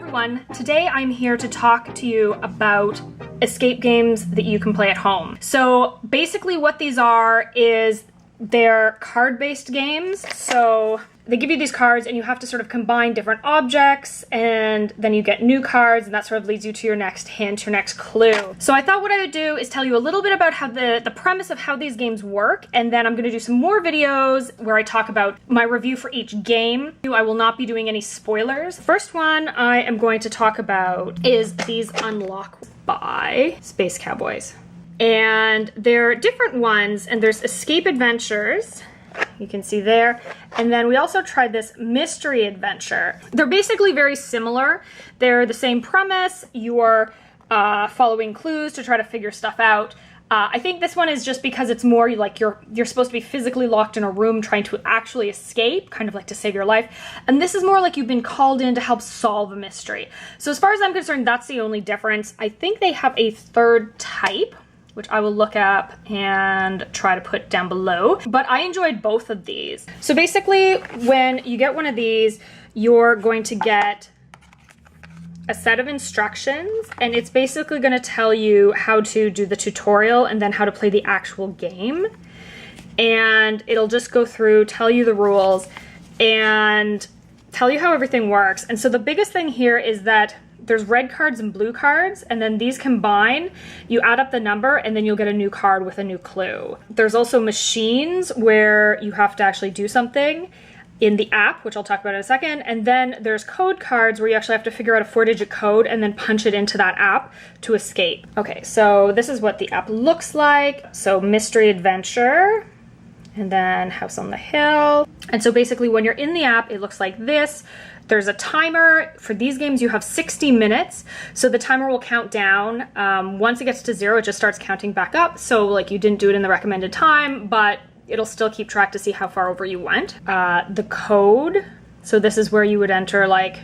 everyone. Today I'm here to talk to you about escape games that you can play at home. So basically what these are is they're card-based games. So they give you these cards and you have to sort of combine different objects, and then you get new cards, and that sort of leads you to your next hint, your next clue. So I thought what I would do is tell you a little bit about how the premise of how these games work, and then I'm going to do some more videos where I talk about my review for each game. I will not be doing any spoilers. First one I am going to talk about is these Unlock by Space Cowboys. And they're different ones, and there's Escape Adventures, you can see there. And then we also tried this Mystery Adventure. They're basically very similar. They're the same premise. You're following clues to try to figure stuff out. I think this one is just because it's more like you're supposed to be physically locked in a room trying to actually escape, kind of like to save your life. And this is more like you've been called in to help solve a mystery. So as far as I'm concerned, that's the only difference. I think they have a third type, which I will look up and try to put down below. But I enjoyed both of these. So basically, when you get one of these, you're going to get a set of instructions, and it's basically gonna tell you how to do the tutorial and then how to play the actual game. And it'll just go through, tell you the rules, and tell you how everything works. And so the biggest thing here is that there's red cards and blue cards, and then these combine, you add up the number, and then you'll get a new card with a new clue. There's also machines where you have to actually do something in the app, which I'll talk about in a second, and then there's code cards where you actually have to figure out a 4-digit code and then punch it into that app to escape. Okay, so this is what the app looks like. So Mystery Adventure, and then House on the Hill. And so basically when you're in the app, it looks like this. There's a timer. For these games, you have 60 minutes. So the timer will count down. Once it gets to 0, it just starts counting back up. So like you didn't do it in the recommended time, but it'll still keep track to see how far over you went. The code. So this is where you would enter like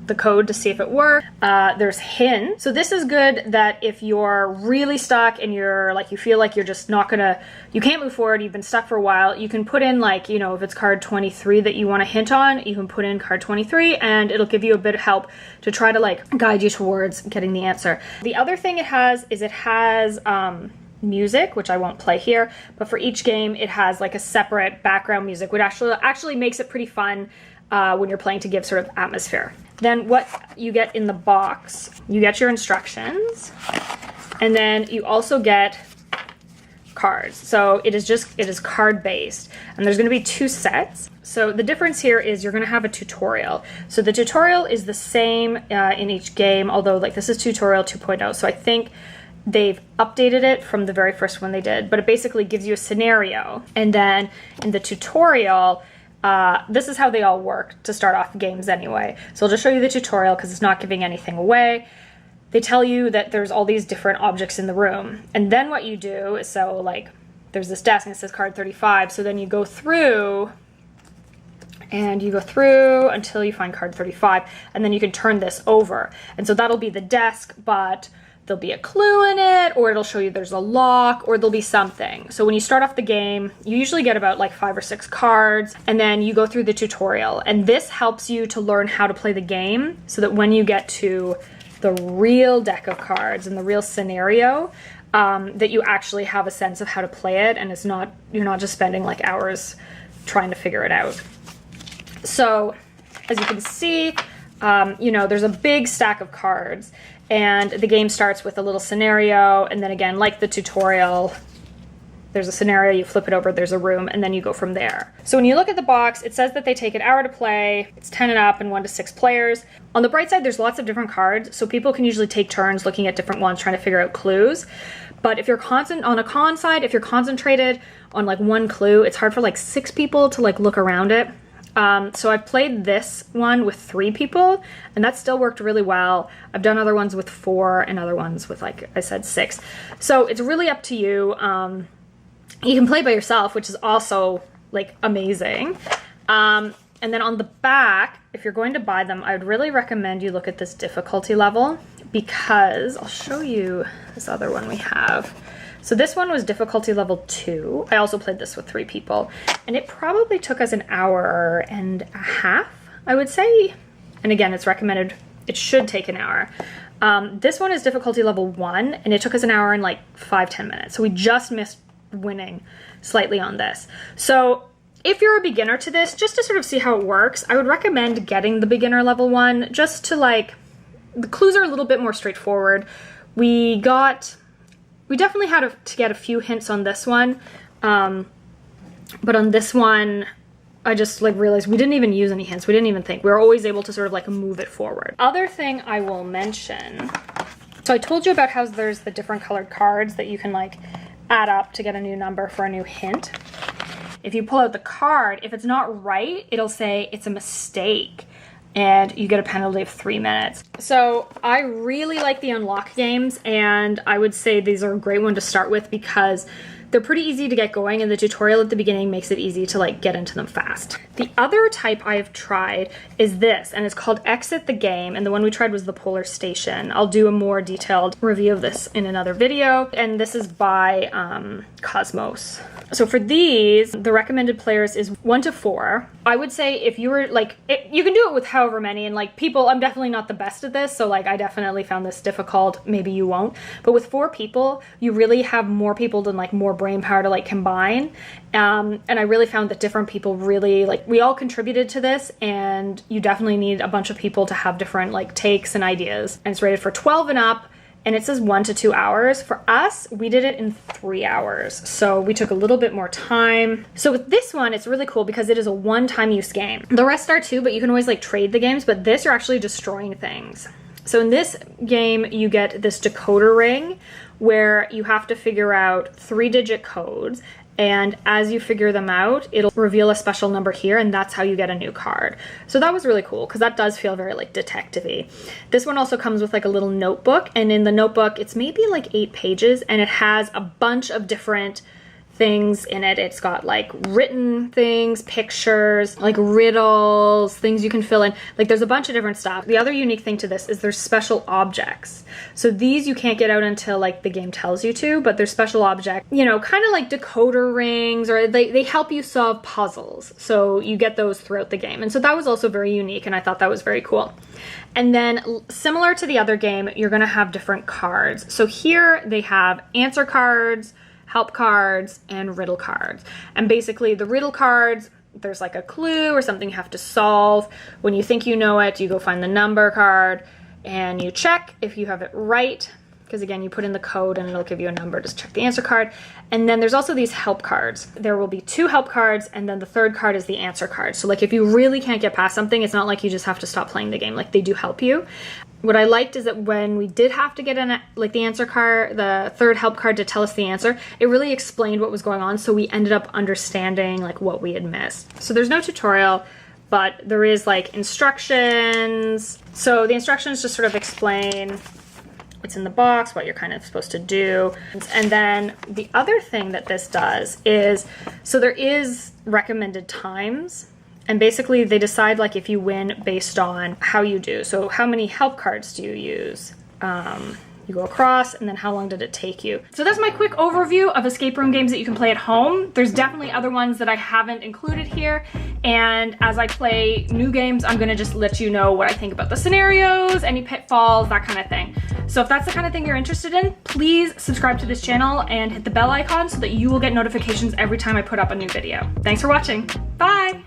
the code to see if it worked. There's hints. So this is good that if you're really stuck and you're like, you feel like you're just not gonna, you can't move forward, you've been stuck for a while, you can put in like, you know, if it's card 23 that you want to hint on, you can put in card 23 and it'll give you a bit of help to try to like guide you towards getting the answer. The other thing it has is it has music, which I won't play here, but for each game it has like a separate background music, which actually makes it pretty fun when you're playing to give sort of atmosphere. Then what you get in the box, you get your instructions, and then you also get cards. So it is card based, and there's going to be 2 sets. So the difference here is you're going to have a tutorial. So the tutorial is the same in each game, although like this is tutorial 2.0. So I think they've updated it from the very first one they did, but it basically gives you a scenario. And then in the tutorial, this is how they all work to start off games anyway. So I'll just show you the tutorial because it's not giving anything away. They tell you that there's all these different objects in the room. And then what you do is, so like there's this desk and it says card 35. So then you go through and you go through until you find card 35. And then you can turn this over. And so that'll be the desk, but there'll be a clue in it, or it'll show you there's a lock, or there'll be something. So when you start off the game, you usually get about like 5 or 6 cards, and then you go through the tutorial. And this helps you to learn how to play the game so that when you get to the real deck of cards and the real scenario, that you actually have a sense of how to play it, and you're not just spending like hours trying to figure it out. So as you can see, you know, there's a big stack of cards, and the game starts with a little scenario, and then again, like the tutorial, there's a scenario, you flip it over, there's a room, and then you go from there. So when you look at the box, it says that they take an hour to play, it's 10 and up, and 1 to 6 players. On the bright side, there's lots of different cards, so people can usually take turns looking at different ones, trying to figure out clues. But if you're on a con side, if you're concentrated on like one clue, it's hard for like 6 people to like look around it. So I've played this one with 3 people, and that still worked really well. I've done other ones with 4 and other ones with, like I said, 6. So it's really up to you. You can play by yourself, which is also like amazing. And then on the back, if you're going to buy them, I would really recommend you look at this difficulty level, because I'll show you this other one we have. So this one was difficulty level 2. I also played this with 3 people, and it probably took us an hour and a half, I would say. And again, it's recommended, it should take an hour. This one is difficulty level 1, and it took us an hour and like 5-10 minutes. So we just missed winning slightly on this. So if you're a beginner to this, just to sort of see how it works, I would recommend getting the beginner level 1, just to like, the clues are a little bit more straightforward. We definitely had to get a few hints on this one, but on this one, I just like realized we didn't even use any hints. We didn't even think. We were always able to sort of like move it forward. Other thing I will mention, so I told you about how there's the different colored cards that you can like add up to get a new number for a new hint. If you pull out the card, if it's not right, it'll say it's a mistake, and you get a penalty of 3 minutes. So I really like the unlock games, and I would say these are a great one to start with because they're pretty easy to get going, and the tutorial at the beginning makes it easy to like get into them fast. The other type I've tried is this, and it's called Exit the Game, and the one we tried was the Polar Station. I'll do a more detailed review of this in another video, and this is by Cosmos. So for these, the recommended players is 1 to 4. I would say if you were like, you can do it with however many, and like people, I'm definitely not the best at this, so like I definitely found this difficult, maybe you won't. But with 4 people, you really have more people than like more brain power to like combine. And I really found that different people really, like, we all contributed to this, and you definitely need a bunch of people to have different like takes and ideas. And it's rated for 12 and up, and it says 1 to 2 hours. For us, we did it in 3 hours, so we took a little bit more time. So with this one, it's really cool because it is a one-time use game. The rest are too, but you can always like trade the games, but this, you're actually destroying things. So in this game, you get this decoder ring where you have to figure out 3-digit codes, and as you figure them out, it'll reveal a special number here, and that's how you get a new card. So that was really cool because that does feel very like detective-y. This one also comes with like a little notebook, and in the notebook, it's maybe like 8 pages, and it has a bunch of different things in it. It's got like written things, pictures, like riddles, things you can fill in. Like there's a bunch of different stuff. The other unique thing to this is there's special objects. So these you can't get out until like the game tells you to, but there's special objects, you know, kind of like decoder rings, or they help you solve puzzles. So you get those throughout the game. And so that was also very unique, and I thought that was very cool. And then similar to the other game, you're gonna have different cards. So here they have answer cards, help cards, and riddle cards. And basically the riddle cards, there's like a clue or something you have to solve. When you think you know it, you go find the number card and you check if you have it right, because again, you put in the code and it'll give you a number to check the answer card. And then there's also these help cards. There will be 2 help cards, and then the third card is the answer card. So like if you really can't get past something, it's not like you just have to stop playing the game. Like they do help you. What I liked is that when we did have to get in like the answer card, the third help card to tell us the answer, it really explained what was going on, so we ended up understanding like what we had missed. So there's no tutorial, but there is like instructions. So the instructions just sort of explain what's in the box, what you're kind of supposed to do. And then the other thing that this does is, so there is recommended times. And basically they decide like if you win based on how you do. So how many help cards do you use? You go across, and then how long did it take you? So that's my quick overview of escape room games that you can play at home. There's definitely other ones that I haven't included here. And as I play new games, I'm gonna just let you know what I think about the scenarios, any pitfalls, that kind of thing. So if that's the kind of thing you're interested in, please subscribe to this channel and hit the bell icon so that you will get notifications every time I put up a new video. Thanks for watching. Bye.